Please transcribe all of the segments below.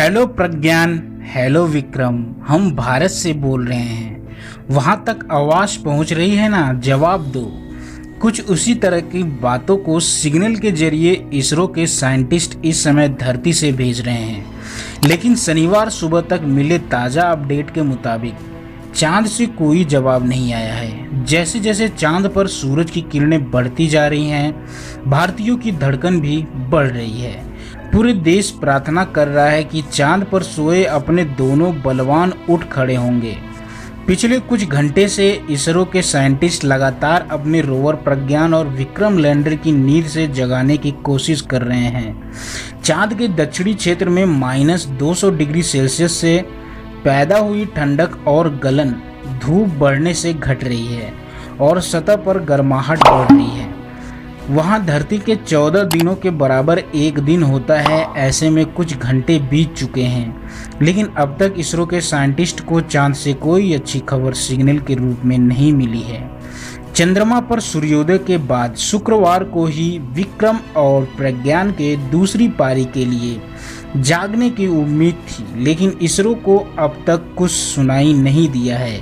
Hello प्रज्ञान, hello Vikram. हम भारत से बोल रहे हैं। वहां तक आवाज पहुंच रही है ना? जवाब दो। कुछ उसी तरह की बातों को सिग्नल के जरिए इसरो के साइंटिस्ट इस समय धरती से भेज रहे हैं, लेकिन शनिवार सुबह तक मिले ताज़ा अपडेट के मुताबिक चांद से कोई जवाब नहीं आया है। जैसे जैसे चांद पर सूरज की किरणें बढ़ती जा रही हैं, भारतीयों की धड़कन भी बढ़ रही है। पूरे देश प्रार्थना कर रहा है कि चांद पर सोए अपने दोनों बलवान उठ खड़े होंगे। पिछले कुछ घंटे से इसरो के साइंटिस्ट लगातार अपने रोवर प्रज्ञान और विक्रम लैंडर की नींद से जगाने की कोशिश कर रहे हैं। चांद के दक्षिणी क्षेत्र में -200 डिग्री सेल्सियस से पैदा हुई ठंडक और गलन धूप बढ़ने से घट रही है और सतह पर गर्माहट बढ़ रही है। वहाँ धरती के 14 दिनों के बराबर एक दिन होता है। ऐसे में कुछ घंटे बीत चुके हैं, लेकिन अब तक इसरो के साइंटिस्ट को चांद से कोई अच्छी खबर सिग्नल के रूप में नहीं मिली है। चंद्रमा पर सूर्योदय के बाद शुक्रवार को ही विक्रम और प्रज्ञान के दूसरी पारी के लिए जागने की उम्मीद थी, लेकिन इसरो को अब तक कुछ सुनाई नहीं दिया है।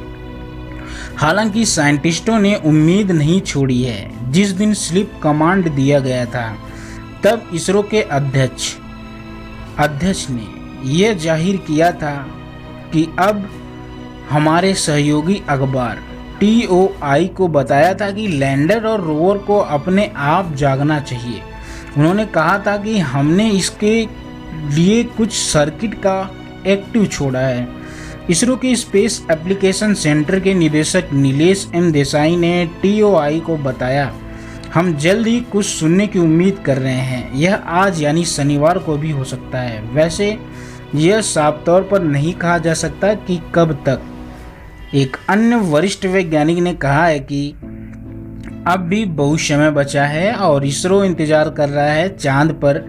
हालांकि साइंटिस्टों ने उम्मीद नहीं छोड़ी है। जिस दिन स्लिप कमांड दिया गया था, तब इसरो के अध्यक्ष ने यह जाहिर किया था कि अब हमारे सहयोगी अखबार TOI को बताया था कि लैंडर और रोवर को अपने आप जागना चाहिए। उन्होंने कहा था कि हमने इसके लिए कुछ सर्किट का एक्टिव छोड़ा है। इसरो के स्पेस एप्लीकेशन सेंटर के निदेशक नीलेश M देसाई ने TOI को बताया, हम जल्द ही कुछ सुनने की उम्मीद कर रहे हैं। यह आज यानी शनिवार को भी हो सकता है। वैसे यह साफ तौर पर नहीं कहा जा सकता कि कब तक। एक अन्य वरिष्ठ वैज्ञानिक ने कहा है कि अब भी बहुत समय बचा है और इसरो इंतजार कर रहा है। चांद पर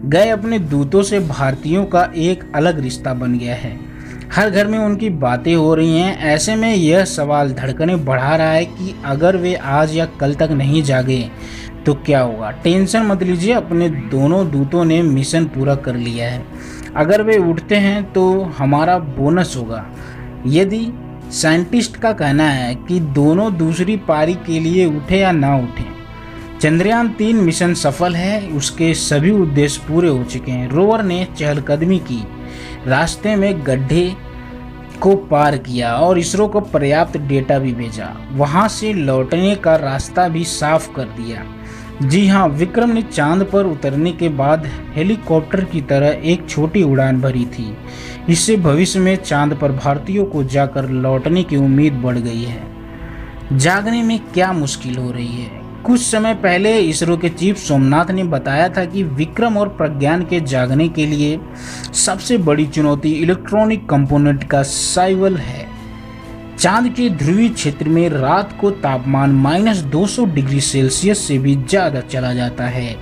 गए अपने दूतों से भारतीयों का एक अलग रिश्ता बन गया है। हर घर में उनकी बातें हो रही हैं। ऐसे में यह सवाल धड़कनें बढ़ा रहा है कि अगर वे आज या कल तक नहीं जागे तो क्या होगा। टेंशन मत लीजिए, अपने दोनों दूतों ने मिशन पूरा कर लिया है। अगर वे उठते हैं तो हमारा बोनस होगा। यदि साइंटिस्ट का कहना है कि दोनों दूसरी पारी के लिए उठे या ना उठे। चंद्रयान 3 मिशन सफल है, उसके सभी उद्देश्य पूरे हो चुके हैं। रोवर ने चहलकदमी की, रास्ते में गड्ढे को पार किया और इसरो को पर्याप्त डेटा भी भेजा। वहां से लौटने का रास्ता भी साफ कर दिया। जी हाँ, विक्रम ने चांद पर उतरने के बाद हेलीकॉप्टर की तरह एक छोटी उड़ान भरी थी। इससे भविष्य में चांद पर भारतीयों को जाकर लौटने की उम्मीद बढ़ गई है। जागने में क्या मुश्किल हो रही है? कुछ समय पहले इसरो के चीफ सोमनाथ ने बताया था कि विक्रम और प्रज्ञान के जागने के लिए सबसे बड़ी चुनौती इलेक्ट्रॉनिक कंपोनेंट का सर्वाइवल है। चांद के ध्रुवीय क्षेत्र में रात को तापमान -200 डिग्री सेल्सियस से भी ज़्यादा चला जाता है।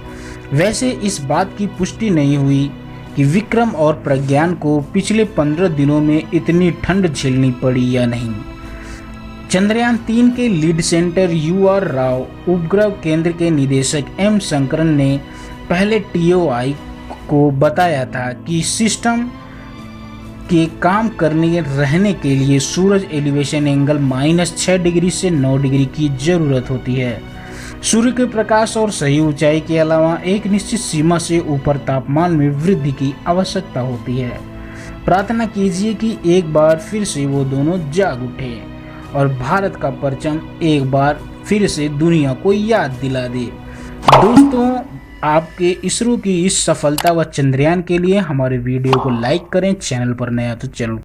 वैसे इस बात की पुष्टि नहीं हुई कि विक्रम और प्रज्ञान को पिछले 15 दिनों में इतनी ठंड झेलनी पड़ी या नहीं। चंद्रयान 3 के लीड सेंटर UR राव उपग्रह केंद्र के निदेशक M शंकरन ने पहले TOI को बताया था कि सिस्टम के काम करने रहने के लिए सूरज एलिवेशन एंगल -6 डिग्री से 9 डिग्री की जरूरत होती है। सूर्य के प्रकाश और सही ऊंचाई के अलावा एक निश्चित सीमा से ऊपर तापमान में वृद्धि की आवश्यकता होती है। प्रार्थना कीजिए कि एक बार फिर से वो दोनों जाग उठे और भारत का परचम एक बार फिर से दुनिया को याद दिला दे। दोस्तों, आपके इसरो की इस सफलता व चंद्रयान के लिए हमारे वीडियो को लाइक करें। चैनल पर नया तो चैनल